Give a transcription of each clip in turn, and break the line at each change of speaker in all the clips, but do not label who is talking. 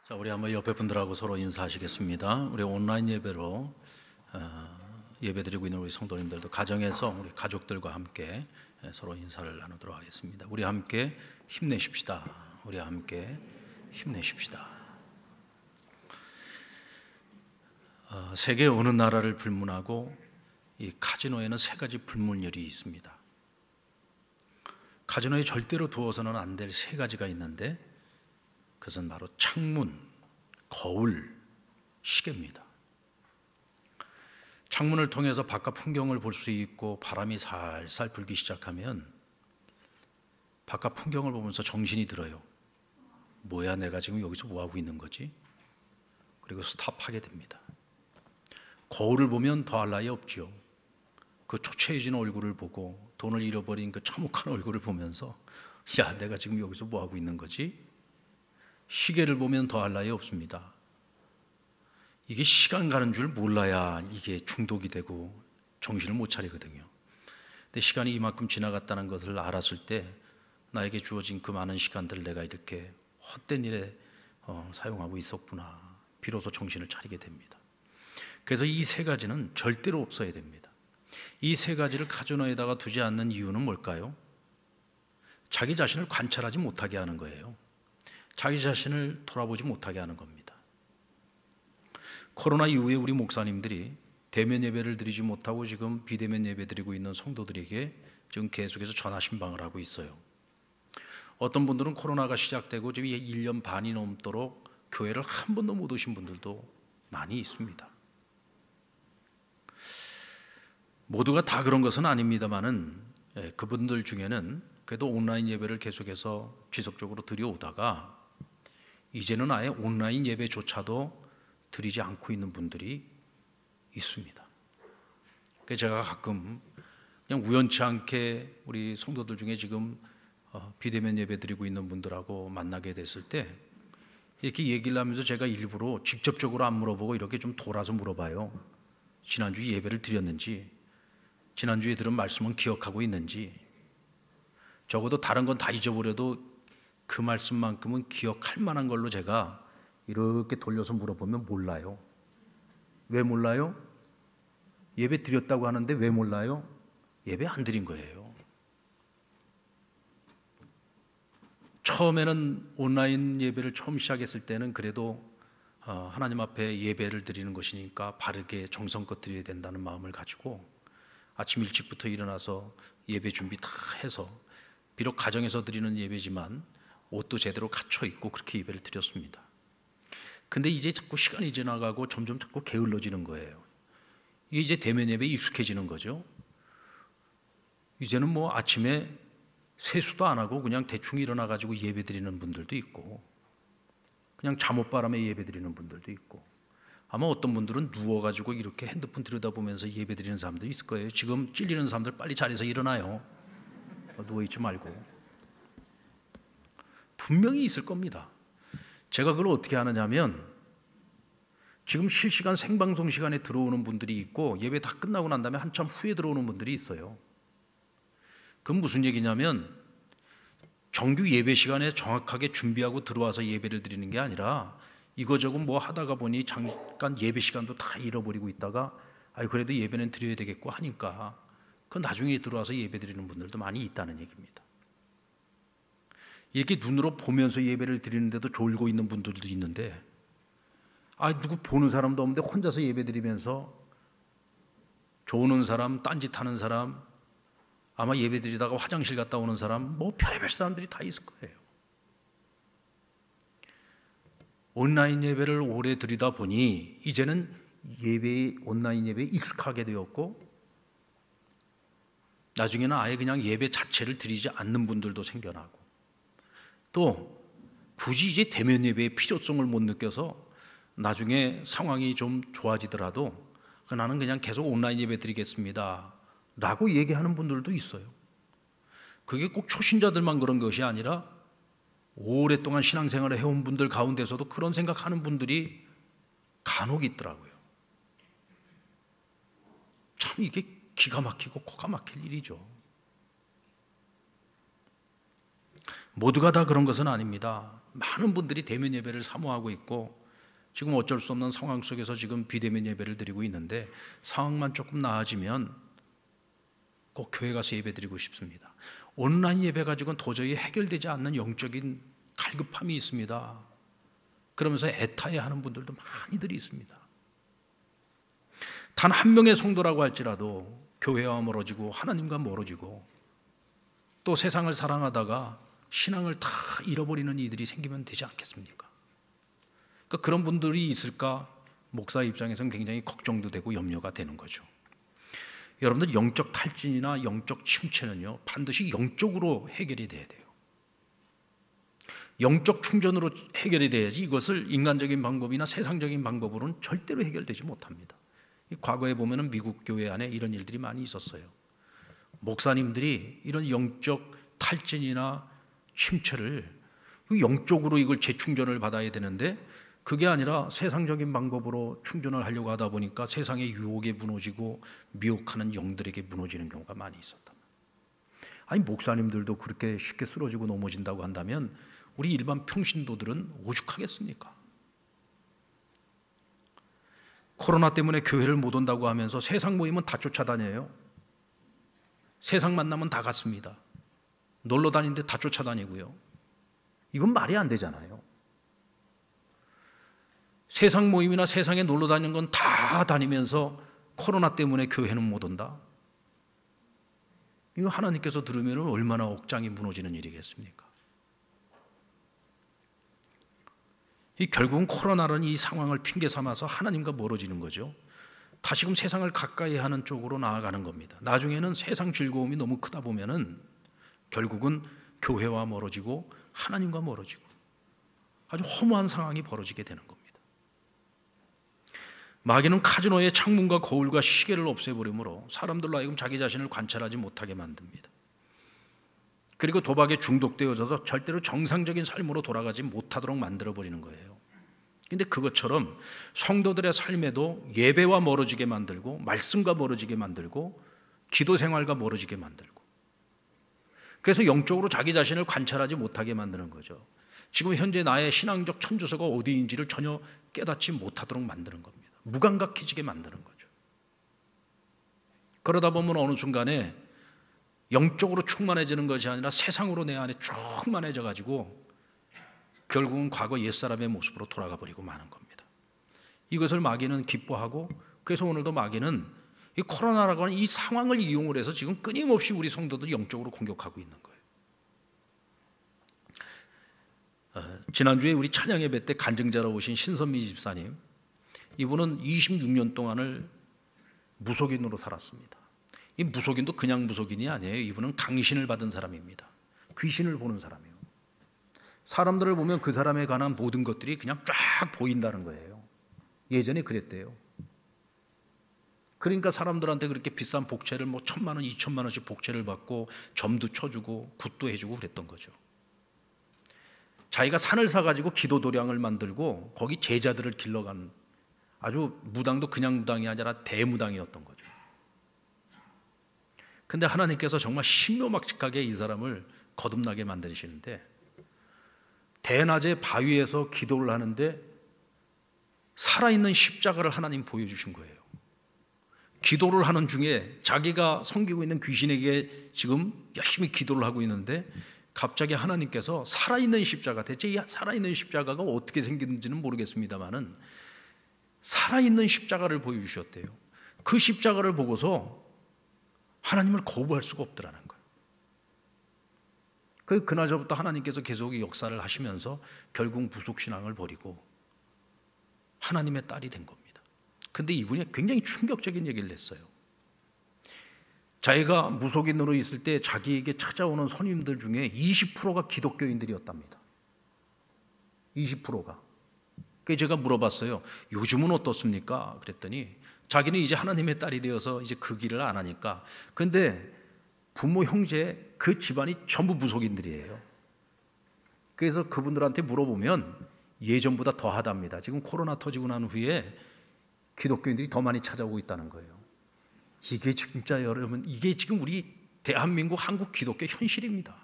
자, 우리 한번 옆에 분들하고 서로 인사하시겠습니다. 우리 온라인 예배로 예배드리고 있는 우리 성도님들도 가정에서 우리 가족들과 함께 서로 인사를 나누도록 하겠습니다. 우리 함께 힘내십시다. 우리 함께 힘내십시다. 세계 어느 나라를 불문하고 이 카지노에는 세 가지 불문율이 있습니다. 카지노에 절대로 두어서는 안 될 세 가지가 있는데 그것은 바로 창문, 거울, 시계입니다. 창문을 통해서 바깥 풍경을 볼 수 있고 바람이 살살 불기 시작하면 바깥 풍경을 보면서 정신이 들어요. 뭐야, 내가 지금 여기서 뭐 하고 있는 거지? 그리고 스탑하게 됩니다. 거울을 보면 더할 나위 없죠. 그 초췌해진 얼굴을 보고 돈을 잃어버린 그 참혹한 얼굴을 보면서 야, 내가 지금 여기서 뭐 하고 있는 거지? 시계를 보면 더할 나위 없습니다. 이게 시간 가는 줄 몰라야 이게 중독이 되고 정신을 못 차리거든요. 근데 시간이 이만큼 지나갔다는 것을 알았을 때 나에게 주어진 그 많은 시간들을 내가 이렇게 헛된 일에 사용하고 있었구나. 비로소 정신을 차리게 됩니다. 그래서 이 세 가지는 절대로 없어야 됩니다. 이 세 가지를 카지노에다가 두지 않는 이유는 뭘까요? 자기 자신을 관찰하지 못하게 하는 거예요. 자기 자신을 돌아보지 못하게 하는 겁니다. 코로나 이후에 우리 목사님들이 대면 예배를 드리지 못하고 지금 비대면 예배 드리고 있는 성도들에게 지금 계속해서 전화 신방을 하고 있어요. 어떤 분들은 코로나가 시작되고 지금 1년 반이 넘도록 교회를 한 번도 못 오신 분들도 많이 있습니다. 모두가 다 그런 것은 아닙니다만은 그분들 중에는 그래도 온라인 예배를 계속해서 지속적으로 드려오다가 이제는 아예 온라인 예배조차도 드리지 않고 있는 분들이 있습니다. 그래서 제가 가끔 그냥 우연치 않게 우리 성도들 중에 지금 비대면 예배 드리고 있는 분들하고 만나게 됐을 때 이렇게 얘기를 하면서 제가 일부러 직접적으로 안 물어보고 이렇게 좀 돌아서 물어봐요. 지난주에 예배를 드렸는지, 지난주에 들은 말씀은 기억하고 있는지, 적어도 다른 건 다 잊어버려도 그 말씀만큼은 기억할 만한 걸로 제가 이렇게 돌려서 물어보면 몰라요. 왜 몰라요? 예배 드렸다고 하는데 왜 몰라요? 예배 안 드린 거예요. 처음에는 온라인 예배를 처음 시작했을 때는 그래도 하나님 앞에 예배를 드리는 것이니까 바르게 정성껏 드려야 된다는 마음을 가지고 아침 일찍부터 일어나서 예배 준비 다 해서 비록 가정에서 드리는 예배지만 옷도 제대로 갖춰 입고 그렇게 예배를 드렸습니다. 근데 이제 자꾸 시간이 지나가고 점점 자꾸 게을러지는 거예요. 이게 이제 대면 예배에 익숙해지는 거죠. 이제는 뭐 아침에 세수도 안 하고 그냥 대충 일어나 가지고 예배 드리는 분들도 있고 그냥 잠옷바람에 예배 드리는 분들도 있고 아마 어떤 분들은 누워가지고 이렇게 핸드폰 들여다보면서 예배 드리는 사람도 있을 거예요. 지금 찔리는 사람들 빨리 자리에서 일어나요. 누워있지 말고. 분명히 있을 겁니다. 제가 그걸 어떻게 하느냐면 지금 실시간 생방송 시간에 들어오는 분들이 있고 예배 다 끝나고 난 다음에 한참 후에 들어오는 분들이 있어요. 그건 무슨 얘기냐면 정규 예배 시간에 정확하게 준비하고 들어와서 예배를 드리는 게 아니라 이거저거 뭐 하다가 보니 잠깐 예배 시간도 다 잃어버리고 있다가 그래도 예배는 드려야 되겠고 하니까 그 나중에 들어와서 예배 드리는 분들도 많이 있다는 얘기입니다. 이렇게 눈으로 보면서 예배를 드리는데도 졸고 있는 분들도 있는데 누구 보는 사람도 없는데 혼자서 예배 드리면서 조는 사람, 딴짓하는 사람, 아마 예배 드리다가 화장실 갔다 오는 사람, 뭐 별의별 사람들이 다 있을 거예요. 온라인 예배를 오래 드리다 보니 이제는 온라인 예배에 익숙하게 되었고 나중에는 아예 그냥 예배 자체를 드리지 않는 분들도 생겨나고 또 굳이 이제 대면 예배의 필요성을 못 느껴서 나중에 상황이 좀 좋아지더라도 나는 그냥 계속 온라인 예배 드리겠습니다 라고 얘기하는 분들도 있어요. 그게 꼭 초신자들만 그런 것이 아니라 오랫동안 신앙생활을 해온 분들 가운데서도 그런 생각하는 분들이 간혹 있더라고요. 참 이게 기가 막히고 코가 막힐 일이죠. 모두가 다 그런 것은 아닙니다. 많은 분들이 대면 예배를 사모하고 있고 지금 어쩔 수 없는 상황 속에서 지금 비대면 예배를 드리고 있는데 상황만 조금 나아지면 꼭 교회 가서 예배 드리고 싶습니다. 온라인 예배 가지고는 도저히 해결되지 않는 영적인 갈급함이 있습니다. 그러면서 애타해하는 분들도 많이들이 있습니다. 단 한 명의 성도라고 할지라도 교회와 멀어지고 하나님과 멀어지고 또 세상을 사랑하다가 신앙을 다 잃어버리는 이들이 생기면 되지 않겠습니까? 그러니까 그런 분들이 있을까 목사 입장에서는 굉장히 걱정도 되고 염려가 되는 거죠. 여러분들 영적 탈진이나 영적 침체는요 반드시 영적으로 해결이 돼야 돼요. 영적 충전으로 해결이 돼야지 이것을 인간적인 방법이나 세상적인 방법으로는 절대로 해결되지 못합니다. 과거에 보면은 미국 교회 안에 이런 일들이 많이 있었어요. 목사님들이 이런 영적 탈진이나 침체를 영적으로 이걸 재충전을 받아야 되는데 그게 아니라 세상적인 방법으로 충전을 하려고 하다 보니까 세상의 유혹에 무너지고 미혹하는 영들에게 무너지는 경우가 많이 있었다. 아니 목사님들도 그렇게 쉽게 쓰러지고 넘어진다고 한다면 우리 일반 평신도들은 오죽하겠습니까? 코로나 때문에 교회를 못 온다고 하면서 세상 모임은 다 쫓아다녀요. 세상 만나면 다 갔습니다. 놀러 다니는데 다 쫓아다니고요. 이건 말이 안 되잖아요. 세상 모임이나 세상에 놀러 다니는 건 다 다니면서 코로나 때문에 교회는 못 온다. 이거 하나님께서 들으면 얼마나 억장이 무너지는 일이겠습니까? 결국은 코로나라는 이 상황을 핑계 삼아서 하나님과 멀어지는 거죠. 다시금 세상을 가까이 하는 쪽으로 나아가는 겁니다. 나중에는 세상 즐거움이 너무 크다 보면은 결국은 교회와 멀어지고 하나님과 멀어지고 아주 허무한 상황이 벌어지게 되는 겁니다. 마귀는 카지노의 창문과 거울과 시계를 없애버리므로 사람들로 하여금 자기 자신을 관찰하지 못하게 만듭니다. 그리고 도박에 중독되어져서 절대로 정상적인 삶으로 돌아가지 못하도록 만들어버리는 거예요. 그런데 그것처럼 성도들의 삶에도 예배와 멀어지게 만들고 말씀과 멀어지게 만들고 기도 생활과 멀어지게 만들고 그래서 영적으로 자기 자신을 관찰하지 못하게 만드는 거죠. 지금 현재 나의 신앙적 천주소가 어디인지를 전혀 깨닫지 못하도록 만드는 겁니다. 무감각해지게 만드는 거죠. 그러다 보면 어느 순간에 영적으로 충만해지는 것이 아니라 세상으로 내 안에 충만해져 가지고 결국은 과거 옛사람의 모습으로 돌아가 버리고 마는 겁니다. 이것을 마귀는 기뻐하고 그래서 오늘도 마귀는 이 코로나라고 하는 이 상황을 이용을 해서 지금 끊임없이 우리 성도들을 영적으로 공격하고 있는 거예요. 지난주에 우리 찬양 예배 때 간증자로 오신 신선미 집사님, 이분은 26년 동안을 무속인으로 살았습니다. 이 무속인도 그냥 무속인이 아니에요. 이분은 강신을 받은 사람입니다. 귀신을 보는 사람이에요. 사람들을 보면 그 사람에 관한 모든 것들이 그냥 쫙 보인다는 거예요. 예전에 그랬대요. 그러니까 사람들한테 그렇게 비싼 복채를 뭐 1,000만 원, 2,000만 원씩 복채를 받고 점도 쳐주고 굿도 해주고 그랬던 거죠. 자기가 산을 사가지고 기도 도량을 만들고 거기 제자들을 길러간 아주 무당도 그냥 무당이 아니라 대무당이었던 거죠. 근데 하나님께서 정말 신묘막측하게 이 사람을 거듭나게 만드시는데 대낮에 바위에서 기도를 하는데 살아있는 십자가를 하나님 보여주신 거예요. 기도를 하는 중에 자기가 섬기고 있는 귀신에게 지금 열심히 기도를 하고 있는데 갑자기 하나님께서 살아있는 십자가, 대체 이 살아있는 십자가가 어떻게 생겼는지는 모르겠습니다만은 살아있는 십자가를 보여주셨대요. 그 십자가를 보고서 하나님을 거부할 수가 없더라는 거예요. 그날서부터 하나님께서 계속 역사를 하시면서 결국 무속신앙을 버리고 하나님의 딸이 된 겁니다. 근데 이분이 굉장히 충격적인 얘기를 했어요. 자기가 무속인으로 있을 때 자기에게 찾아오는 손님들 중에 20%가 기독교인들이었답니다. 20%가. 그래서 제가 물어봤어요. 요즘은 어떻습니까? 그랬더니 자기는 이제 하나님의 딸이 되어서 이제 그 길을 안 하니까. 그런데 부모, 형제, 그 집안이 전부 무속인들이에요. 그래서 그분들한테 물어보면 예전보다 더 하답니다. 지금 코로나 터지고 난 후에 기독교인들이 더 많이 찾아오고 있다는 거예요. 이게 진짜 여러분, 이게 지금 우리 대한민국 한국 기독교 현실입니다.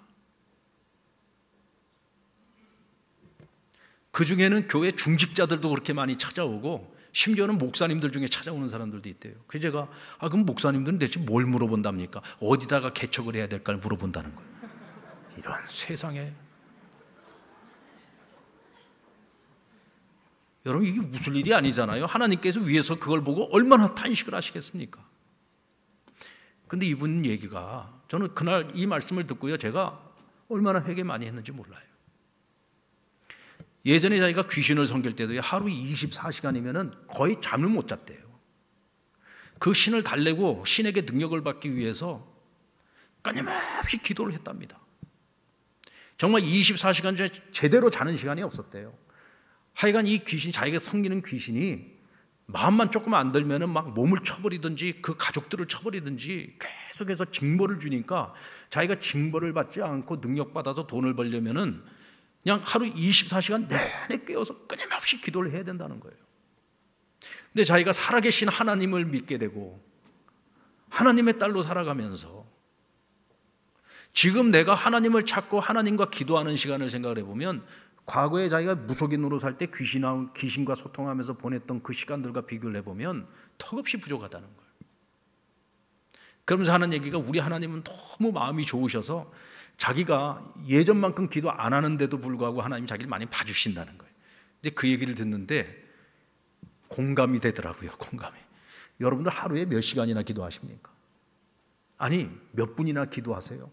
그 중에는 교회 중직자들도 그렇게 많이 찾아오고 심지어는 목사님들 중에 찾아오는 사람들도 있대요. 그래서 제가 그럼 목사님들은 대체 뭘 물어본답니까? 어디다가 개척을 해야 될까를 물어본다는 거예요. 이런 세상에. 여러분, 이게 무슨 일이 아니잖아요. 하나님께서 위에서 그걸 보고 얼마나 탄식을 하시겠습니까? 근데 이분 얘기가, 저는 그날 이 말씀을 듣고요, 제가 얼마나 회개 많이 했는지 몰라요. 예전에 자기가 귀신을 섬길 때도 하루 24시간이면 거의 잠을 못 잤대요. 그 신을 달래고 신에게 능력을 받기 위해서 끊임없이 기도를 했답니다. 정말 24시간 중에 제대로 자는 시간이 없었대요. 하여간 이 귀신이, 자기가 섬기는 귀신이 마음만 조금 안 들면은 막 몸을 쳐버리든지 그 가족들을 쳐버리든지 계속해서 징벌을 주니까 자기가 징벌을 받지 않고 능력받아서 돈을 벌려면은 그냥 하루 24시간 내내 깨어서 끊임없이 기도를 해야 된다는 거예요. 근데 자기가 살아계신 하나님을 믿게 되고 하나님의 딸로 살아가면서 지금 내가 하나님을 찾고 하나님과 기도하는 시간을 생각을 해보면 과거에 자기가 무속인으로 살 때 귀신과 소통하면서 보냈던 그 시간들과 비교를 해보면 턱없이 부족하다는 거예요. 그러면서 하는 얘기가, 우리 하나님은 너무 마음이 좋으셔서 자기가 예전만큼 기도 안 하는데도 불구하고 하나님이 자기를 많이 봐주신다는 거예요. 이제 그 얘기를 듣는데 공감이 되더라고요. 공감이. 여러분들 하루에 몇 시간이나 기도하십니까? 아니, 몇 분이나 기도하세요?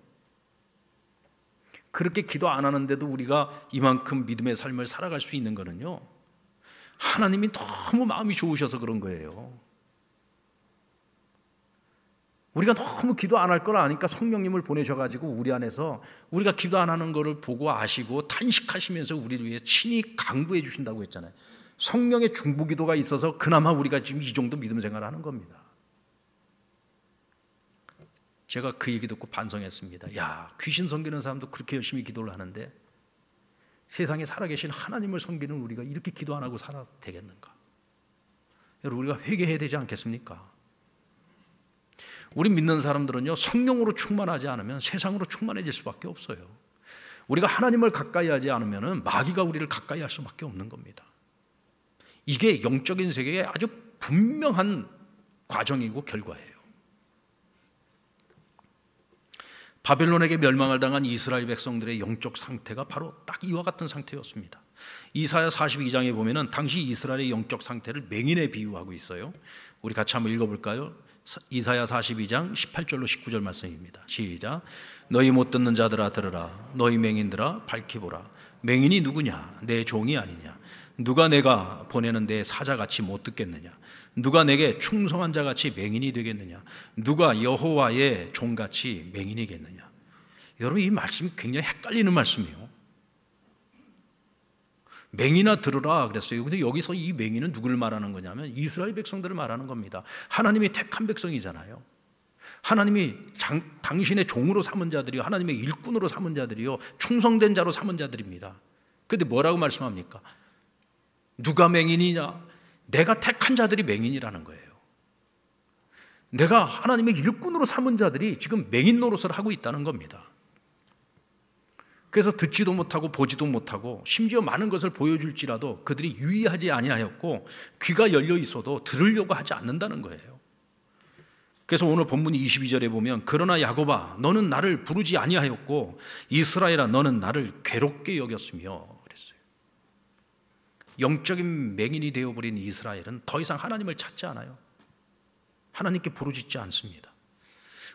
그렇게 기도 안 하는데도 우리가 이만큼 믿음의 삶을 살아갈 수 있는 거는요, 하나님이 너무 마음이 좋으셔서 그런 거예요. 우리가 너무 기도 안 할 걸 아니까 성령님을 보내셔가지고 우리 안에서 우리가 기도 안 하는 거를 보고 아시고 탄식하시면서 우리를 위해 친히 강구해 주신다고 했잖아요. 성령의 중보기도가 있어서 그나마 우리가 지금 이 정도 믿음 생활을 하는 겁니다. 제가 그 얘기 듣고 반성했습니다. 야, 귀신 섬기는 사람도 그렇게 열심히 기도를 하는데 세상에 살아계신 하나님을 섬기는 우리가 이렇게 기도 안 하고 살아도 되겠는가? 여러분, 우리가 회개해야 되지 않겠습니까? 우리 믿는 사람들은요, 성령으로 충만하지 않으면 세상으로 충만해질 수밖에 없어요. 우리가 하나님을 가까이 하지 않으면 마귀가 우리를 가까이 할 수밖에 없는 겁니다. 이게 영적인 세계의 아주 분명한 과정이고 결과예요. 바벨론에게 멸망을 당한 이스라엘 백성들의 영적 상태가 바로 딱 이와 같은 상태였습니다. 이사야 42장에 보면은 당시 이스라엘의 영적 상태를 맹인에 비유하고 있어요. 우리 같이 한번 읽어볼까요? 이사야 42장 18절로 19절 말씀입니다. 시작. 너희 못 듣는 자들아 들으라. 너희 맹인들아 밝히 보라. 맹인이 누구냐? 내 종이 아니냐? 누가 내가 보내는 내 사자같이 못 듣겠느냐? 누가 내게 충성한 자같이 맹인이 되겠느냐? 누가 여호와의 종같이 맹인이겠느냐? 여러분, 이 말씀이 굉장히 헷갈리는 말씀이에요. 맹인아 들으라 그랬어요. 근데 여기서 이 맹인은 누구를 말하는 거냐면 이스라엘 백성들을 말하는 겁니다. 하나님이 택한 백성이잖아요. 하나님이 당신의 종으로 삼은 자들이요, 하나님의 일꾼으로 삼은 자들이요, 충성된 자로 삼은 자들입니다. 근데 뭐라고 말씀합니까? 누가 맹인이냐? 내가 택한 자들이 맹인이라는 거예요. 내가 하나님의 일꾼으로 삼은 자들이 지금 맹인 노릇을 하고 있다는 겁니다. 그래서 듣지도 못하고 보지도 못하고 심지어 많은 것을 보여줄지라도 그들이 유의하지 아니하였고 귀가 열려 있어도 들으려고 하지 않는다는 거예요. 그래서 오늘 본문 22절에 보면 그러나 야곱아 너는 나를 부르지 아니하였고 이스라엘아 너는 나를 괴롭게 여겼으며 그랬어요. 영적인 맹인이 되어버린 이스라엘은 더 이상 하나님을 찾지 않아요. 하나님께 부르짖지 않습니다.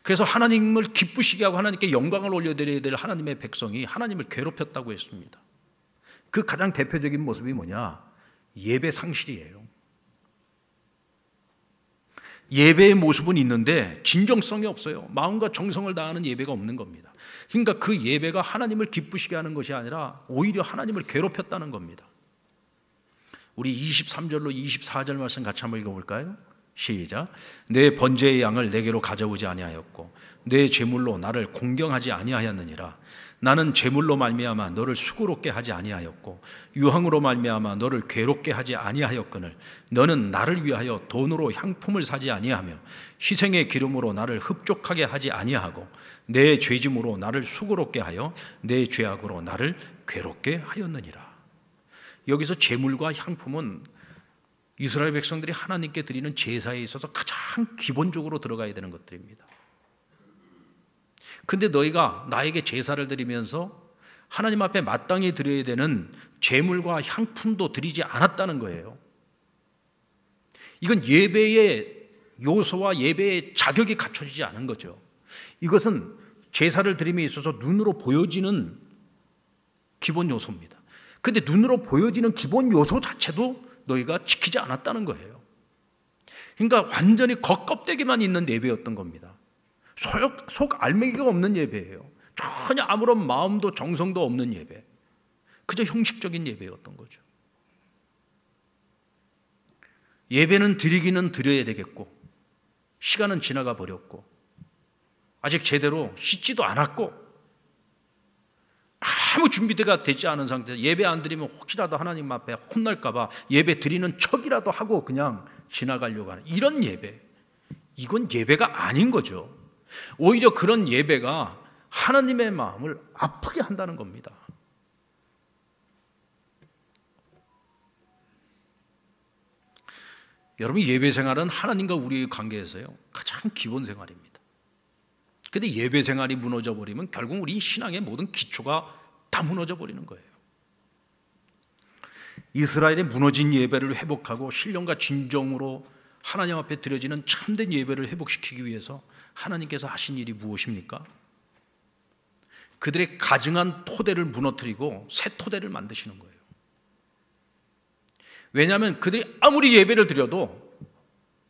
그래서 하나님을 기쁘시게 하고 하나님께 영광을 올려드려야 될 하나님의 백성이 하나님을 괴롭혔다고 했습니다. 그 가장 대표적인 모습이 뭐냐? 예배 상실이에요. 예배의 모습은 있는데 진정성이 없어요. 마음과 정성을 다하는 예배가 없는 겁니다. 그러니까 그 예배가 하나님을 기쁘시게 하는 것이 아니라 오히려 하나님을 괴롭혔다는 겁니다. 우리 23절로 24절 말씀 같이 한번 읽어볼까요? 시작. 내 번제의 양을 내게로 가져오지 아니하였고 내 제물로 나를 공경하지 아니하였느니라. 나는 제물로 말미암아 너를 수고롭게 하지 아니하였고 유황으로 말미암아 너를 괴롭게 하지 아니하였거늘 너는 나를 위하여 돈으로 향품을 사지 아니하며 희생의 기름으로 나를 흡족하게 하지 아니하고 내 죄짐으로 나를 수고롭게 하여 내 죄악으로 나를 괴롭게 하였느니라. 여기서 제물과 향품은 이스라엘 백성들이 하나님께 드리는 제사에 있어서 가장 기본적으로 들어가야 되는 것들입니다. 근데 너희가 나에게 제사를 드리면서 하나님 앞에 마땅히 드려야 되는 제물과 향품도 드리지 않았다는 거예요. 이건 예배의 요소와 예배의 자격이 갖춰지지 않은 거죠. 이것은 제사를 드림에 있어서 눈으로 보여지는 기본 요소입니다. 근데 눈으로 보여지는 기본 요소 자체도 너희가 지키지 않았다는 거예요. 그러니까 완전히 겉껍데기만 있는 예배였던 겁니다. 속 알맹이가 없는 예배예요. 전혀 아무런 마음도 정성도 없는 예배. 그저 형식적인 예배였던 거죠. 예배는 드리기는 드려야 되겠고 시간은 지나가 버렸고 아직 제대로 씻지도 않았고 아무 준비가 되지 않은 상태에서 예배 안 드리면 혹시라도 하나님 앞에 혼날까 봐 예배 드리는 척이라도 하고 그냥 지나가려고 하는 이런 예배, 이건 예배가 아닌 거죠. 오히려 그런 예배가 하나님의 마음을 아프게 한다는 겁니다. 여러분, 예배 생활은 하나님과 우리의 관계에서요 가장 기본 생활입니다. 그런데 예배 생활이 무너져 버리면 결국 우리 신앙의 모든 기초가 다 무너져 버리는 거예요. 이스라엘의 무너진 예배를 회복하고 신령과 진정으로 하나님 앞에 드려지는 참된 예배를 회복시키기 위해서 하나님께서 하신 일이 무엇입니까? 그들의 가증한 토대를 무너뜨리고 새 토대를 만드시는 거예요. 왜냐하면 그들이 아무리 예배를 드려도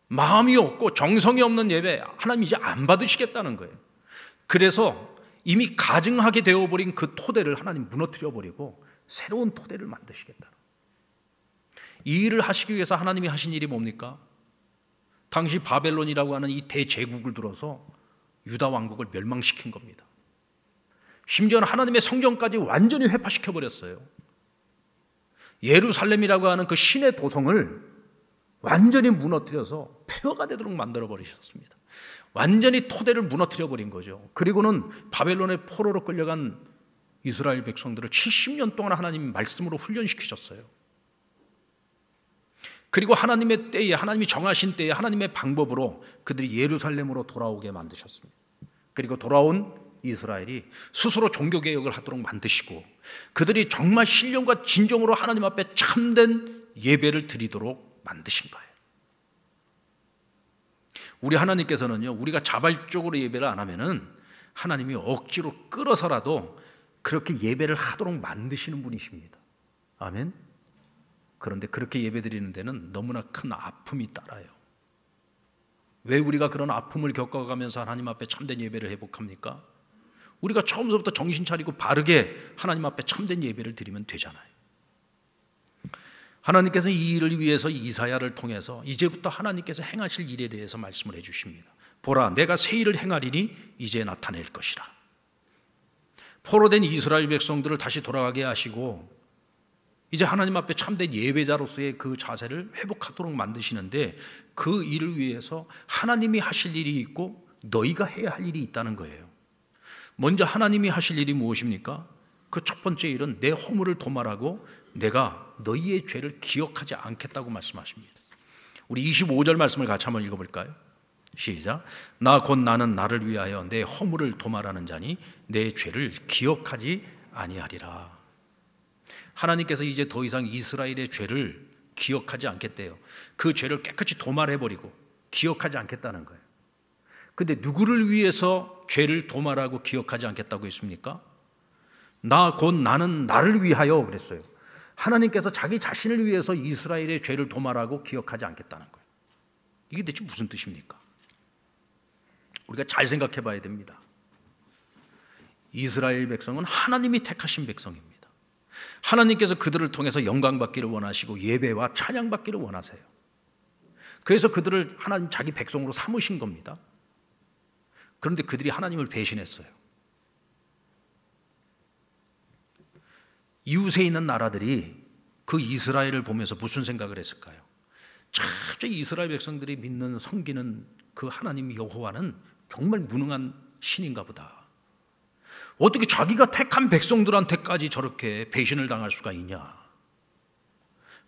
마음이 없고 정성이 없는 예배 하나님 이제 안 받으시겠다는 거예요. 그래서 이미 가증하게 되어버린 그 토대를 하나님 무너뜨려버리고 새로운 토대를 만드시겠다는 거예요. 이 일을 하시기 위해서 하나님이 하신 일이 뭡니까? 당시 바벨론이라고 하는 이 대제국을 들어서 유다 왕국을 멸망시킨 겁니다. 심지어는 하나님의 성전까지 완전히 회파시켜버렸어요. 예루살렘이라고 하는 그 신의 도성을 완전히 무너뜨려서 폐허가 되도록 만들어버리셨습니다. 완전히 토대를 무너뜨려버린 거죠. 그리고는 바벨론의 포로로 끌려간 이스라엘 백성들을 70년 동안 하나님이 말씀으로 훈련시키셨어요. 그리고 하나님의 때에, 하나님이 정하신 때에 하나님의 방법으로 그들이 예루살렘으로 돌아오게 만드셨습니다. 그리고 돌아온 이스라엘이 스스로 종교개혁을 하도록 만드시고 그들이 정말 신령과 진정으로 하나님 앞에 참된 예배를 드리도록 만드신 거예요. 우리 하나님께서는요, 우리가 자발적으로 예배를 안 하면은 하나님이 억지로 끌어서라도 그렇게 예배를 하도록 만드시는 분이십니다. 아멘. 그런데 그렇게 예배 드리는 데는 너무나 큰 아픔이 따라요. 왜 우리가 그런 아픔을 겪어가면서 하나님 앞에 참된 예배를 회복합니까? 우리가 처음부터 정신 차리고 바르게 하나님 앞에 참된 예배를 드리면 되잖아요. 하나님께서 이 일을 위해서 이사야를 통해서 이제부터 하나님께서 행하실 일에 대해서 말씀을 해주십니다. 보라, 내가 새 일을 행하리니 이제 나타낼 것이라. 포로된 이스라엘 백성들을 다시 돌아가게 하시고 이제 하나님 앞에 참된 예배자로서의 그 자세를 회복하도록 만드시는데 그 일을 위해서 하나님이 하실 일이 있고 너희가 해야 할 일이 있다는 거예요. 먼저 하나님이 하실 일이 무엇입니까? 그 첫 번째 일은 내 허물을 도말하고 내가 너희의 죄를 기억하지 않겠다고 말씀하십니다. 우리 25절 말씀을 같이 한번 읽어볼까요? 시작. 나 곧 나는 나를 위하여 내 허물을 도말하는 자니 내 죄를 기억하지 아니하리라. 하나님께서 이제 더 이상 이스라엘의 죄를 기억하지 않겠대요. 그 죄를 깨끗이 도말해버리고 기억하지 않겠다는 거예요. 근데 누구를 위해서 죄를 도말하고 기억하지 않겠다고 했습니까? 나 곧 나는 나를 위하여 그랬어요. 하나님께서 자기 자신을 위해서 이스라엘의 죄를 도말하고 기억하지 않겠다는 거예요. 이게 대체 무슨 뜻입니까? 우리가 잘 생각해 봐야 됩니다. 이스라엘 백성은 하나님이 택하신 백성입니다. 하나님께서 그들을 통해서 영광 받기를 원하시고 예배와 찬양 받기를 원하세요. 그래서 그들을 하나님 자기 백성으로 삼으신 겁니다. 그런데 그들이 하나님을 배신했어요. 이웃에 있는 나라들이 그 이스라엘을 보면서 무슨 생각을 했을까요? 참, 이스라엘 백성들이 믿는 섬기는 그 하나님 여호와는 정말 무능한 신인가 보다. 어떻게 자기가 택한 백성들한테까지 저렇게 배신을 당할 수가 있냐?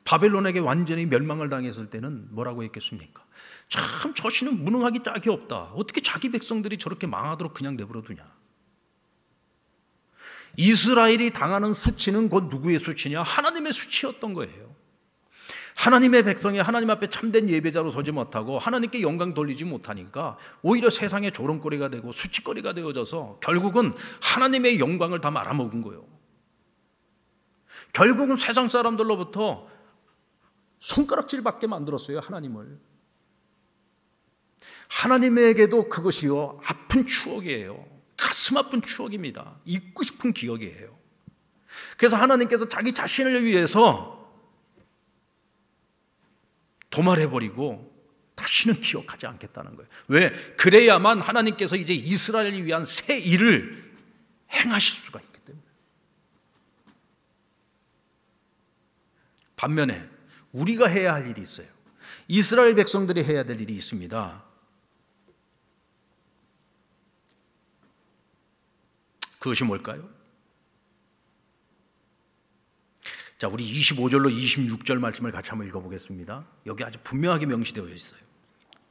바벨론에게 완전히 멸망을 당했을 때는 뭐라고 했겠습니까? 참 저씨는 무능하기 짝이 없다. 어떻게 자기 백성들이 저렇게 망하도록 그냥 내버려 두냐. 이스라엘이 당하는 수치는 곧 누구의 수치냐? 하나님의 수치였던 거예요. 하나님의 백성이 하나님 앞에 참된 예배자로 서지 못하고 하나님께 영광 돌리지 못하니까 오히려 세상의 조롱거리가 되고 수치거리가 되어져서 결국은 하나님의 영광을 다 말아먹은 거예요. 결국은 세상 사람들로부터 손가락질받게 만들었어요, 하나님을. 하나님에게도 그것이요, 아픈 추억이에요. 가슴 아픈 추억입니다. 잊고 싶은 기억이에요. 그래서 하나님께서 자기 자신을 위해서 도말해버리고 다시는 기억하지 않겠다는 거예요. 왜? 그래야만 하나님께서 이제 이스라엘을 위한 새 일을 행하실 수가 있기 때문에. 반면에 우리가 해야 할 일이 있어요. 이스라엘 백성들이 해야 될 일이 있습니다. 그것이 뭘까요? 자, 우리 25절로 26절 말씀을 같이 한번 읽어보겠습니다. 여기 아주 분명하게 명시되어 있어요.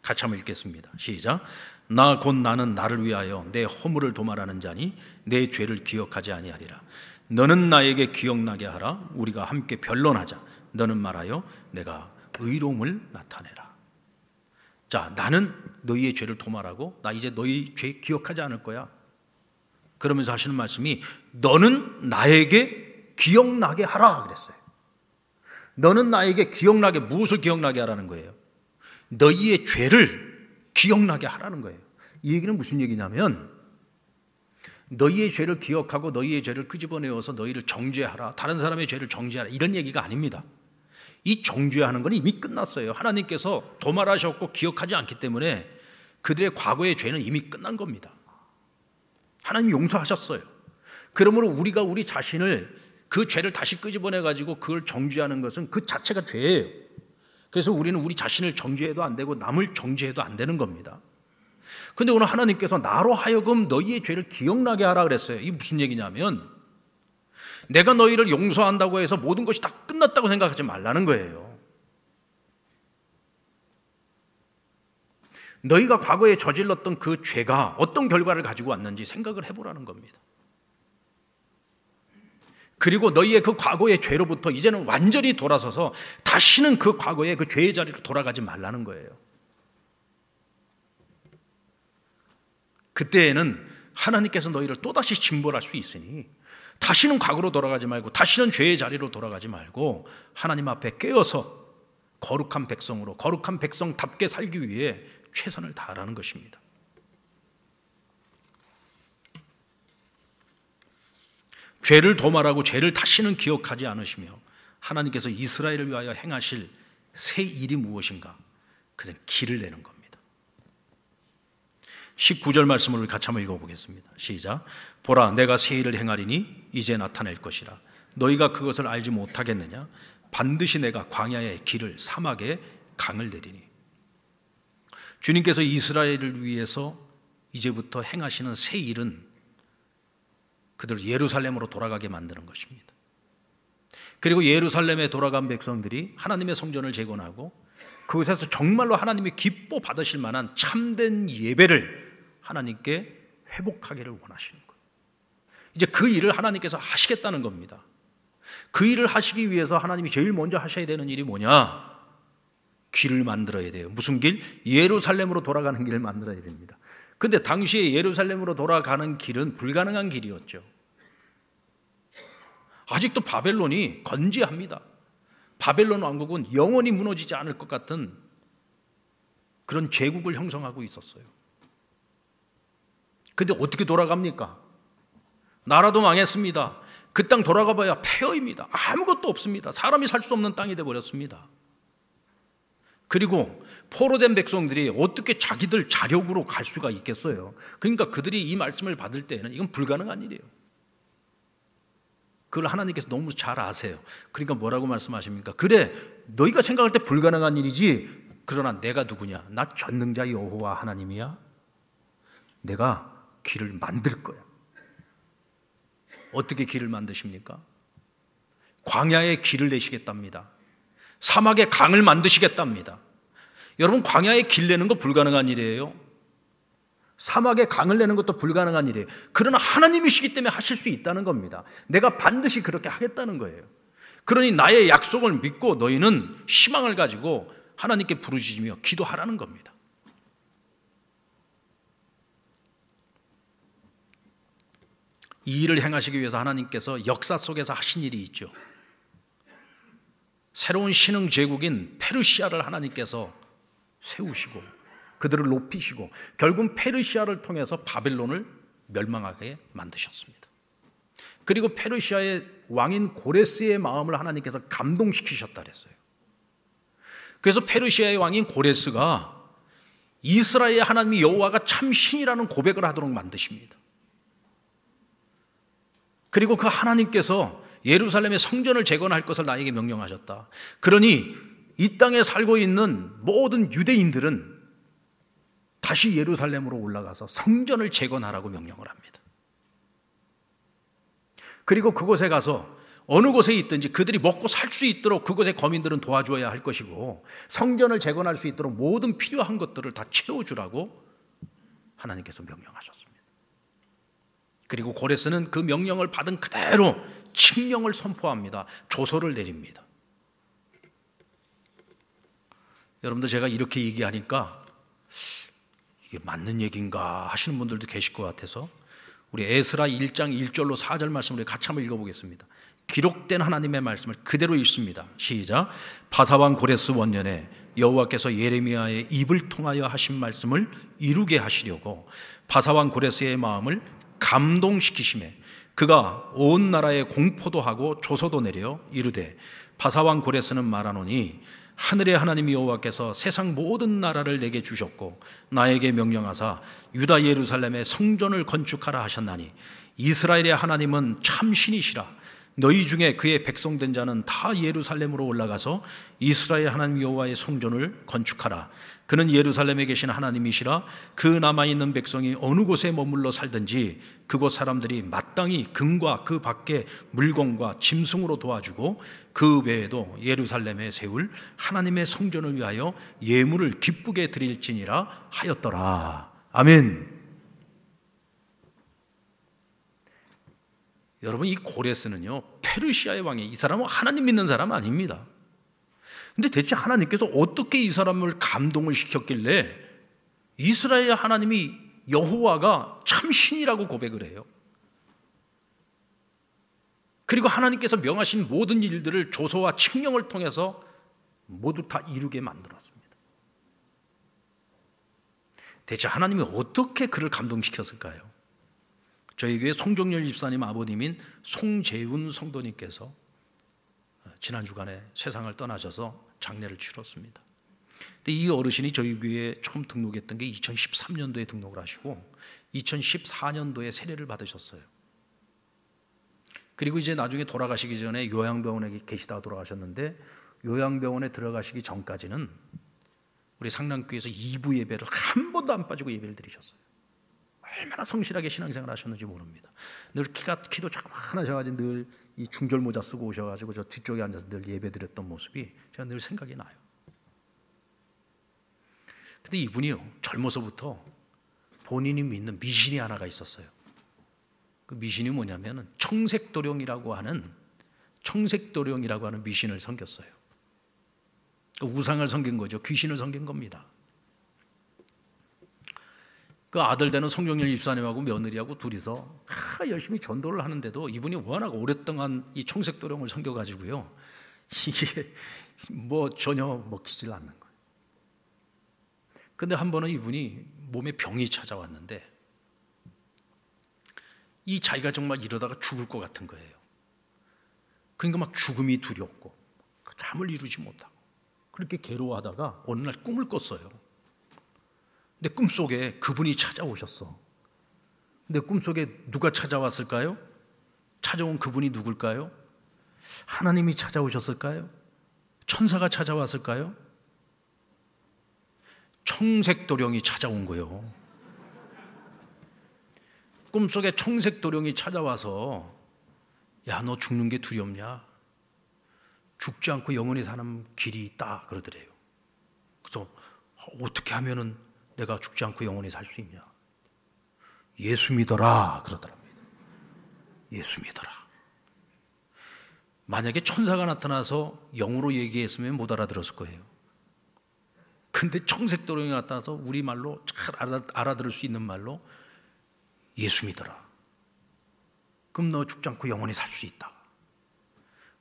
같이 한번 읽겠습니다. 시작. 나 곧 나는 나를 위하여 내 허물을 도말하는 자니 내 죄를 기억하지 아니하리라. 너는 나에게 기억나게 하라. 우리가 함께 변론하자. 너는 말하여 내가 의로움을 나타내라. 자, 나는 너희의 죄를 도말하고 나 이제 너희 죄 기억하지 않을 거야. 그러면서 하시는 말씀이 너는 나에게 기억나게 하라 그랬어요. 너는 나에게 기억나게, 무엇을 기억나게 하라는 거예요? 너희의 죄를 기억나게 하라는 거예요. 이 얘기는 무슨 얘기냐면 너희의 죄를 기억하고 너희의 죄를 끄집어내어서 너희를 정죄하라, 다른 사람의 죄를 정죄하라, 이런 얘기가 아닙니다. 이 정죄하는 건 이미 끝났어요. 하나님께서 도말하셨고 기억하지 않기 때문에 그들의 과거의 죄는 이미 끝난 겁니다. 하나님이 용서하셨어요. 그러므로 우리가 우리 자신을 그 죄를 다시 끄집어내 가지고 그걸 정죄하는 것은 그 자체가 죄예요. 그래서 우리는 우리 자신을 정죄해도 안 되고 남을 정죄해도 안 되는 겁니다. 그런데 오늘 하나님께서 나로 하여금 너희의 죄를 기억나게 하라 그랬어요. 이게 무슨 얘기냐면 내가 너희를 용서한다고 해서 모든 것이 다 끝났다고 생각하지 말라는 거예요. 너희가 과거에 저질렀던 그 죄가 어떤 결과를 가지고 왔는지 생각을 해보라는 겁니다. 그리고 너희의 그 과거의 죄로부터 이제는 완전히 돌아서서 다시는 그 과거의 그 죄의 자리로 돌아가지 말라는 거예요. 그때에는 하나님께서 너희를 또다시 징벌할 수 있으니 다시는 과거로 돌아가지 말고 다시는 죄의 자리로 돌아가지 말고 하나님 앞에 깨어서 거룩한 백성으로, 거룩한 백성답게 살기 위해 최선을 다하라는 것입니다. 죄를 도말하고 죄를 다시는 기억하지 않으시며 하나님께서 이스라엘을 위하여 행하실 새 일이 무엇인가? 그것은 길을 내는 겁니다. 19절 말씀을 같이 한번 읽어보겠습니다. 시작. 보라, 내가 새 일을 행하리니 이제 나타낼 것이라. 너희가 그것을 알지 못하겠느냐? 반드시 내가 광야의 길을, 사막에 강을 내리니. 주님께서 이스라엘을 위해서 이제부터 행하시는 새 일은 그들을 예루살렘으로 돌아가게 만드는 것입니다. 그리고 예루살렘에 돌아간 백성들이 하나님의 성전을 재건하고 그곳에서 정말로 하나님이 기뻐 받으실 만한 참된 예배를 하나님께 회복하기를 원하시는 거예요. 이제 그 일을 하나님께서 하시겠다는 겁니다. 그 일을 하시기 위해서 하나님이 제일 먼저 하셔야 되는 일이 뭐냐? 길을 만들어야 돼요. 무슨 길? 예루살렘으로 돌아가는 길을 만들어야 됩니다. 근데 당시에 예루살렘으로 돌아가는 길은 불가능한 길이었죠. 아직도 바벨론이 건재합니다. 바벨론 왕국은 영원히 무너지지 않을 것 같은 그런 제국을 형성하고 있었어요. 근데 어떻게 돌아갑니까? 나라도 망했습니다. 그 땅 돌아가 봐야 폐허입니다. 아무것도 없습니다. 사람이 살 수 없는 땅이 되어버렸습니다. 그리고 포로된 백성들이 어떻게 자기들 자력으로 갈 수가 있겠어요? 그러니까 그들이 이 말씀을 받을 때는 이건 불가능한 일이에요. 그걸 하나님께서 너무 잘 아세요. 그러니까 뭐라고 말씀하십니까? 그래, 너희가 생각할 때 불가능한 일이지. 그러나 내가 누구냐? 나 전능자 여호와 하나님이야. 내가 길을 만들 거야. 어떻게 길을 만드십니까? 광야에 길을 내시겠답니다. 사막에 강을 만드시겠답니다. 여러분, 광야에 길 내는 거 불가능한 일이에요. 사막에 강을 내는 것도 불가능한 일이에요. 그러나 하나님이시기 때문에 하실 수 있다는 겁니다. 내가 반드시 그렇게 하겠다는 거예요. 그러니 나의 약속을 믿고 너희는 희망을 가지고 하나님께 부르짖으며 기도하라는 겁니다. 이 일을 행하시기 위해서 하나님께서 역사 속에서 하신 일이 있죠. 새로운 신흥 제국인 페르시아를 하나님께서 세우시고 그들을 높이시고 결국 페르시아를 통해서 바벨론을 멸망하게 만드셨습니다. 그리고 페르시아의 왕인 고레스의 마음을 하나님께서 감동시키셨다 그랬어요. 그래서 페르시아의 왕인 고레스가 이스라엘의 하나님 여호와가 참 신이라는 고백을 하도록 만드십니다. 그리고 그 하나님께서 예루살렘의 성전을 재건할 것을 나에게 명령하셨다. 그러니 이 땅에 살고 있는 모든 유대인들은 다시 예루살렘으로 올라가서 성전을 재건하라고 명령을 합니다. 그리고 그곳에 가서 어느 곳에 있든지 그들이 먹고 살 수 있도록 그곳의 거민들은 도와줘야 할 것이고 성전을 재건할 수 있도록 모든 필요한 것들을 다 채워주라고 하나님께서 명령하셨습니다. 그리고 고레스는 그 명령을 받은 그대로 칙령을 선포합니다. 조서를 내립니다. 여러분들, 제가 이렇게 얘기하니까 이게 맞는 얘기인가 하시는 분들도 계실 것 같아서 우리 에스라 1장 1절로 4절 말씀을 같이 한번 읽어보겠습니다. 기록된 하나님의 말씀을 그대로 읽습니다. 시작. 바사왕 고레스 원년에 여호와께서 예레미야의 입을 통하여 하신 말씀을 이루게 하시려고 바사왕 고레스의 마음을 감동시키심에 그가 온 나라에 공포도 하고 조서도 내려 이르되 바사왕 고레스는 말하노니 하늘의 하나님 여호와께서 세상 모든 나라를 내게 주셨고 나에게 명령하사 유다 예루살렘에 성전을 건축하라 하셨나니 이스라엘의 하나님은 참 신이시라. 너희 중에 그의 백성된 자는 다 예루살렘으로 올라가서 이스라엘 하나님 여호와의 성전을 건축하라. 그는 예루살렘에 계신 하나님이시라. 그 남아있는 백성이 어느 곳에 머물러 살든지 그곳 사람들이 마땅히 금과 그 밖에 물건과 짐승으로 도와주고 그 외에도 예루살렘에 세울 하나님의 성전을 위하여 예물을 기쁘게 드릴지니라 하였더라. 아멘. 여러분, 이 고레스는요 페르시아의 왕이, 이 사람은 하나님 믿는 사람 아닙니다. 근데 대체 하나님께서 어떻게 이 사람을 감동을 시켰길래 이스라엘 하나님이 여호와가 참 신이라고 고백을 해요. 그리고 하나님께서 명하신 모든 일들을 조서와 칙령을 통해서 모두 다 이루게 만들었습니다. 대체 하나님이 어떻게 그를 감동시켰을까요? 저희 교회 송종렬 집사님 아버님인 송재훈 성도님께서 지난 주간에 세상을 떠나셔서 장례를 치렀습니다. 근데 이 어르신이 저희 교회에 처음 등록했던 게 2013년도에 등록을 하시고 2014년도에 세례를 받으셨어요. 그리고 이제 나중에 돌아가시기 전에 요양병원에 계시다가 돌아가셨는데 요양병원에 들어가시기 전까지는 우리 상남교회에서 2부 예배를 한 번도 안 빠지고 예배를 드리셨어요. 얼마나 성실하게 신앙생활 하셨는지 모릅니다. 늘 키도 조그만하셔가지고 늘 이 중절 모자 쓰고 오셔가지고 저 뒤쪽에 앉아서 늘 예배 드렸던 모습이 제가 늘 생각이 나요. 근데 이분이요 젊어서부터 본인이 믿는 미신이 하나가 있었어요. 그 미신이 뭐냐면은 청색도령이라고 하는 미신을 섬겼어요. 그 우상을 섬긴 거죠. 귀신을 섬긴 겁니다. 그 아들 되는 송종렬 집사님하고 며느리하고 둘이서 다 열심히 전도를 하는데도 이분이 워낙 오랫동안 이 청색도령을 섬겨가지고요 이게 뭐 전혀 먹히질 않는 거예요. 근데 한 번은 이분이 몸에 병이 찾아왔는데 이 자기가 정말 이러다가 죽을 것 같은 거예요. 그러니까 막 죽음이 두렵고 잠을 이루지 못하고 그렇게 괴로워하다가 어느 날 꿈을 꿨어요. 근데 꿈속에 그분이 찾아오셨어. 근데 꿈속에 누가 찾아왔을까요? 찾아온 그분이 누굴까요? 하나님이 찾아오셨을까요? 천사가 찾아왔을까요? 청색도령이 찾아온 거예요. 꿈속에 청색도령이 찾아와서 야, 너 죽는 게 두렵냐? 죽지 않고 영원히 사는 길이 있다 그러더래요. 그래서 어떻게 하면은 내가 죽지 않고 영원히 살 수 있냐? 예수 믿어라 그러더랍니다. 예수 믿어라. 만약에 천사가 나타나서 영어로 얘기했으면 못 알아들었을 거예요. 근데 청색도령이 나타나서 우리말로 잘 알아들을 수 있는 말로 예수 믿어라. 그럼 너 죽지 않고 영원히 살 수 있다.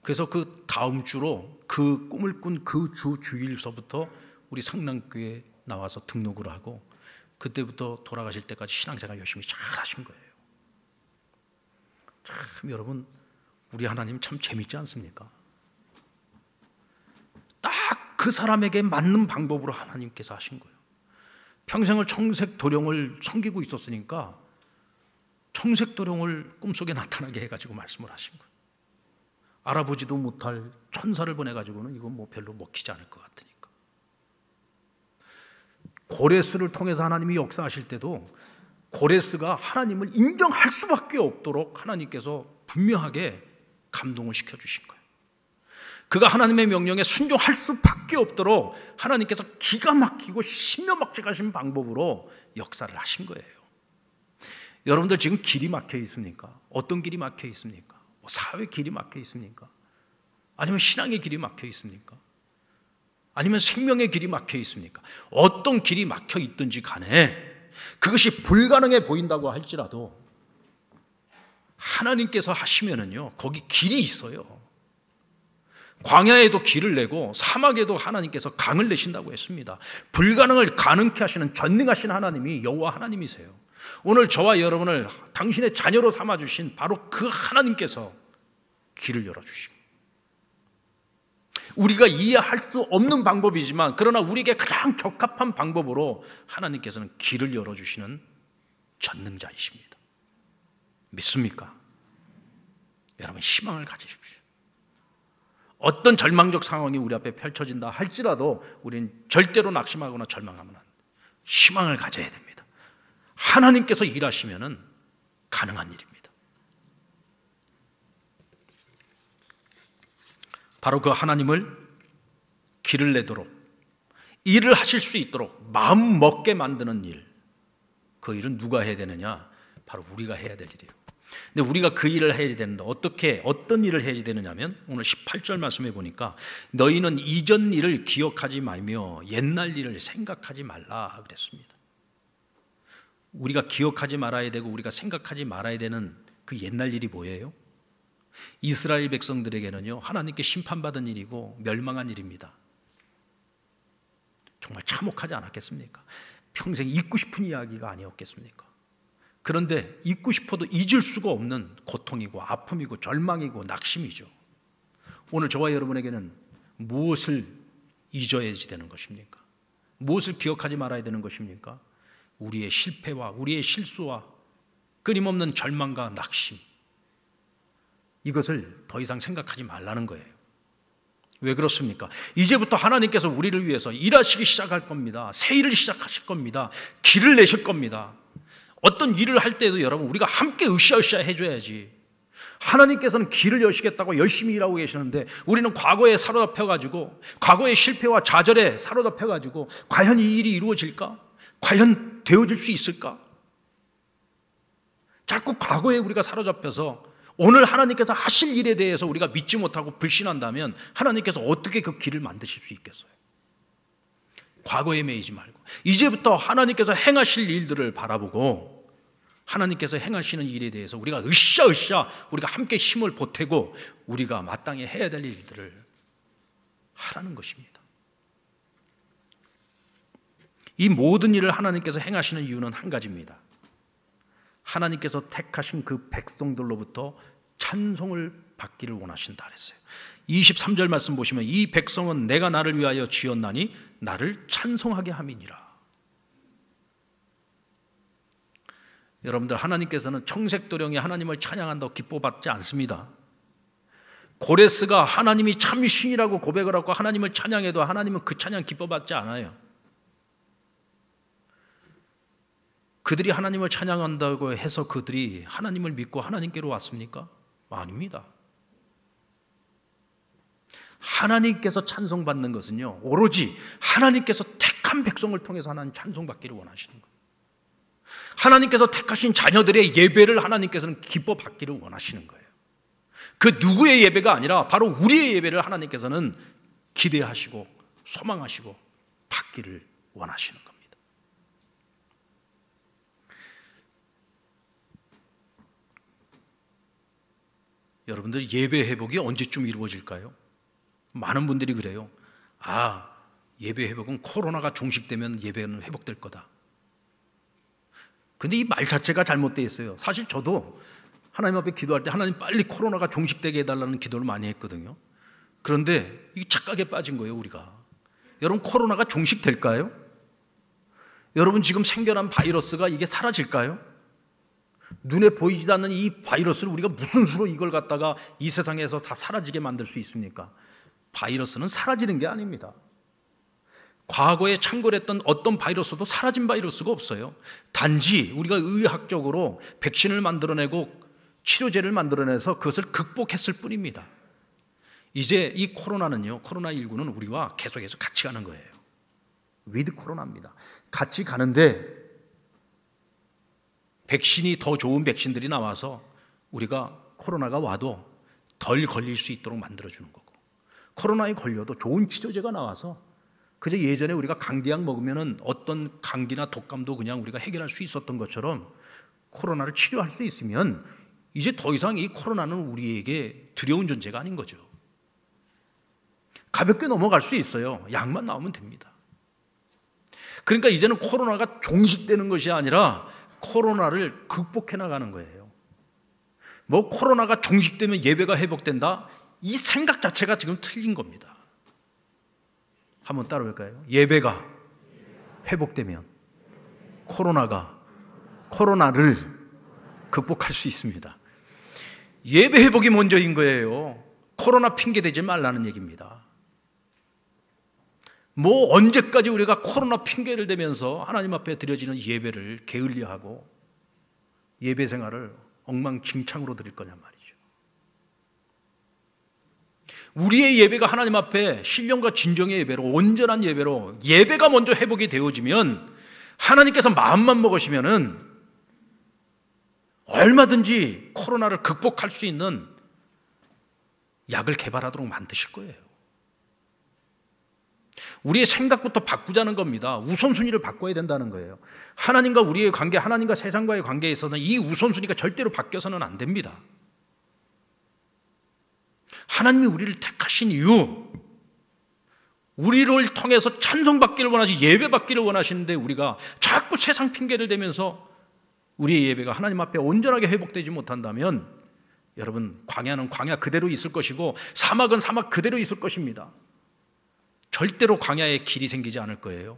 그래서 그 다음 주로 그 꿈을 꾼 그 주 주일서부터 우리 상남교회에 나와서 등록을 하고 그때부터 돌아가실 때까지 신앙생활 열심히 잘 하신 거예요. 참 여러분, 우리 하나님 참 재밌지 않습니까? 딱 그 사람에게 맞는 방법으로 하나님께서 하신 거예요. 평생을 청색도령을 섬기고 있었으니까 청색도령을 꿈속에 나타나게 해가지고 말씀을 하신 거예요. 알아보지도 못할 천사를 보내가지고는 이건 뭐 별로 먹히지 않을 것 같으니까. 고레스를 통해서 하나님이 역사하실 때도 고레스가 하나님을 인정할 수밖에 없도록 하나님께서 분명하게 감동을 시켜주신 거예요. 그가 하나님의 명령에 순종할 수밖에 없도록 하나님께서 기가 막히고 신묘막측하신 방법으로 역사를 하신 거예요. 여러분들 지금 길이 막혀 있습니까? 어떤 길이 막혀 있습니까? 사회 길이 막혀 있습니까? 아니면 신앙의 길이 막혀 있습니까? 아니면 생명의 길이 막혀 있습니까? 어떤 길이 막혀 있든지 간에 그것이 불가능해 보인다고 할지라도 하나님께서 하시면은요, 거기 길이 있어요. 광야에도 길을 내고 사막에도 하나님께서 강을 내신다고 했습니다. 불가능을 가능케 하시는 전능하신 하나님이 여호와 하나님이세요. 오늘 저와 여러분을 당신의 자녀로 삼아주신 바로 그 하나님께서 길을 열어주십니다. 우리가 이해할 수 없는 방법이지만 그러나 우리에게 가장 적합한 방법으로 하나님께서는 길을 열어주시는 전능자이십니다. 믿습니까? 여러분, 희망을 가지십시오. 어떤 절망적 상황이 우리 앞에 펼쳐진다 할지라도 우리는 절대로 낙심하거나 절망하면 안 됩니다. 희망을 가져야 됩니다. 하나님께서 일하시면은 가능한 일입니다. 바로 그 하나님을 길을 내도록 일을 하실 수 있도록 마음 먹게 만드는 일, 그 일은 누가 해야 되느냐? 바로 우리가 해야 될 일이에요. 근데 우리가 그 일을 해야 되는데 어떤 일을 해야 되느냐면 오늘 18절 말씀해 보니까 너희는 이전 일을 기억하지 말며 옛날 일을 생각하지 말라 그랬습니다. 우리가 기억하지 말아야 되고 우리가 생각하지 말아야 되는 그 옛날 일이 뭐예요? 이스라엘 백성들에게는요, 하나님께 심판받은 일이고 멸망한 일입니다. 정말 참혹하지 않았겠습니까? 평생 잊고 싶은 이야기가 아니었겠습니까? 그런데 잊고 싶어도 잊을 수가 없는 고통이고 아픔이고 절망이고 낙심이죠. 오늘 저와 여러분에게는 무엇을 잊어야지 되는 것입니까? 무엇을 기억하지 말아야 되는 것입니까? 우리의 실패와 우리의 실수와 끊임없는 절망과 낙심, 이것을 더 이상 생각하지 말라는 거예요. 왜 그렇습니까? 이제부터 하나님께서 우리를 위해서 일하시기 시작할 겁니다. 새 일을 시작하실 겁니다. 길을 내실 겁니다. 어떤 일을 할 때도 여러분, 우리가 함께 으쌰으쌰 해줘야지. 하나님께서는 길을 여시겠다고 열심히 일하고 계시는데 우리는 과거에 사로잡혀가지고, 과거의 실패와 좌절에 사로잡혀가지고 과연 이 일이 이루어질까? 과연 되어질 수 있을까? 자꾸 과거에 우리가 사로잡혀서 오늘 하나님께서 하실 일에 대해서 우리가 믿지 못하고 불신한다면 하나님께서 어떻게 그 길을 만드실 수 있겠어요? 과거에 매이지 말고 이제부터 하나님께서 행하실 일들을 바라보고 하나님께서 행하시는 일에 대해서 우리가 으쌰으쌰 우리가 함께 힘을 보태고 우리가 마땅히 해야 될 일들을 하라는 것입니다. 이 모든 일을 하나님께서 행하시는 이유는 한 가지입니다. 하나님께서 택하신 그 백성들로부터 찬송을 받기를 원하신다 그랬어요. 23절 말씀 보시면 이 백성은 내가 나를 위하여 지었나니 나를 찬송하게 함이니라. 여러분들, 하나님께서는 청색도령이 하나님을 찬양한다고 기뻐받지 않습니다. 고레스가 하나님이 참 신이라고 고백을 하고 하나님을 찬양해도 하나님은 그 찬양 기뻐받지 않아요. 그들이 하나님을 찬양한다고 해서 그들이 하나님을 믿고 하나님께로 왔습니까? 아닙니다. 하나님께서 찬송받는 것은요, 오로지 하나님께서 택한 백성을 통해서 하나님 찬송받기를 원하시는 거예요. 하나님께서 택하신 자녀들의 예배를 하나님께서는 기뻐 받기를 원하시는 거예요. 그 누구의 예배가 아니라 바로 우리의 예배를 하나님께서는 기대하시고 소망하시고 받기를 원하시는 겁니다. 여러분들, 예배 회복이 언제쯤 이루어질까요? 많은 분들이 그래요. 예배 회복은 코로나가 종식되면 예배는 회복될 거다. 근데 이 말 자체가 잘못되어 있어요. 사실 저도 하나님 앞에 기도할 때 하나님 빨리 코로나가 종식되게 해달라는 기도를 많이 했거든요. 그런데 이 착각에 빠진 거예요, 우리가. 여러분, 코로나가 종식될까요? 여러분, 지금 생겨난 바이러스가 이게 사라질까요? 눈에 보이지도 않는 이 바이러스를 우리가 무슨 수로 이걸 갖다가 이 세상에서 다 사라지게 만들 수 있습니까? 바이러스는 사라지는 게 아닙니다. 과거에 창궐했던 어떤 바이러스도 사라진 바이러스가 없어요. 단지 우리가 의학적으로 백신을 만들어내고 치료제를 만들어내서 그것을 극복했을 뿐입니다. 이제 이 코로나는요, 코로나19는 우리와 계속해서 같이 가는 거예요. 위드 코로나입니다. 같이 가는데 백신이 더 좋은 백신들이 나와서 우리가 코로나가 와도 덜 걸릴 수 있도록 만들어주는 거고, 코로나에 걸려도 좋은 치료제가 나와서 그저 예전에 우리가 감기약 먹으면 어떤 감기나 독감도 그냥 우리가 해결할 수 있었던 것처럼 코로나를 치료할 수 있으면 이제 더 이상 이 코로나는 우리에게 두려운 존재가 아닌 거죠. 가볍게 넘어갈 수 있어요. 약만 나오면 됩니다. 그러니까 이제는 코로나가 종식되는 것이 아니라 코로나를 극복해 나가는 거예요. 뭐 코로나가 종식되면 예배가 회복된다? 이 생각 자체가 지금 틀린 겁니다. 한번 따라볼까요? 예배가 회복되면 코로나를 극복할 수 있습니다. 예배 회복이 먼저인 거예요. 코로나 핑계 대지 말라는 얘기입니다. 뭐 언제까지 우리가 코로나 핑계를 대면서 하나님 앞에 드려지는 예배를 게을리하고 예배 생활을 엉망진창으로 드릴 거냐 말이죠. 우리의 예배가 하나님 앞에 신령과 진정의 예배로, 온전한 예배로, 예배가 먼저 회복이 되어지면 하나님께서 마음만 먹으시면은 얼마든지 코로나를 극복할 수 있는 약을 개발하도록 만드실 거예요. 우리의 생각부터 바꾸자는 겁니다. 우선순위를 바꿔야 된다는 거예요. 하나님과 우리의 관계, 하나님과 세상과의 관계에 있어서는 이 우선순위가 절대로 바뀌어서는 안 됩니다. 하나님이 우리를 택하신 이유, 우리를 통해서 찬송받기를 원하시, 예배받기를 원하시는데 우리가 자꾸 세상 핑계를 대면서 우리의 예배가 하나님 앞에 온전하게 회복되지 못한다면 여러분, 광야는 광야 그대로 있을 것이고 사막은 사막 그대로 있을 것입니다. 절대로 광야에 길이 생기지 않을 거예요.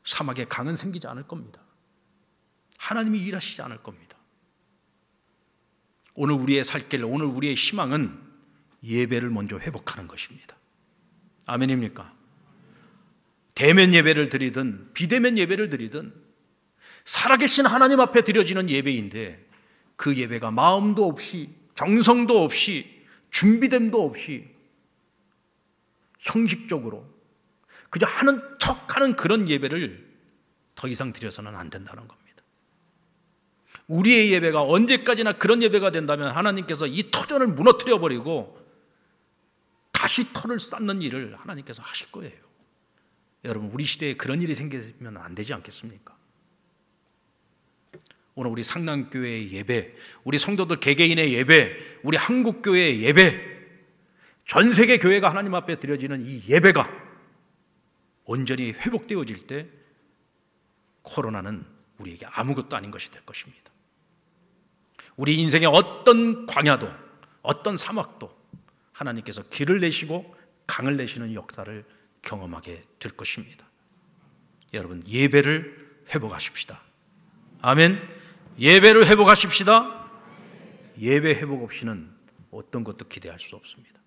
사막에 강은 생기지 않을 겁니다. 하나님이 일하시지 않을 겁니다. 오늘 우리의 살 길, 오늘 우리의 희망은 예배를 먼저 회복하는 것입니다. 아멘입니까? 대면 예배를 드리든 비대면 예배를 드리든 살아계신 하나님 앞에 드려지는 예배인데 그 예배가 마음도 없이, 정성도 없이, 준비됨도 없이 형식적으로 그저 하는 척하는 그런 예배를 더 이상 드려서는 안 된다는 겁니다. 우리의 예배가 언제까지나 그런 예배가 된다면 하나님께서 이 터전을 무너뜨려 버리고 다시 터를 쌓는 일을 하나님께서 하실 거예요. 여러분, 우리 시대에 그런 일이 생기면 안 되지 않겠습니까? 오늘 우리 상남교회의 예배, 우리 성도들 개개인의 예배, 우리 한국교회의 예배, 전 세계 교회가 하나님 앞에 드려지는 이 예배가 온전히 회복되어질 때 코로나는 우리에게 아무것도 아닌 것이 될 것입니다. 우리 인생의 어떤 광야도, 어떤 사막도 하나님께서 길을 내시고 강을 내시는 역사를 경험하게 될 것입니다. 여러분, 예배를 회복하십시다. 아멘. 예배를 회복하십시다. 예배 회복 없이는 어떤 것도 기대할 수 없습니다.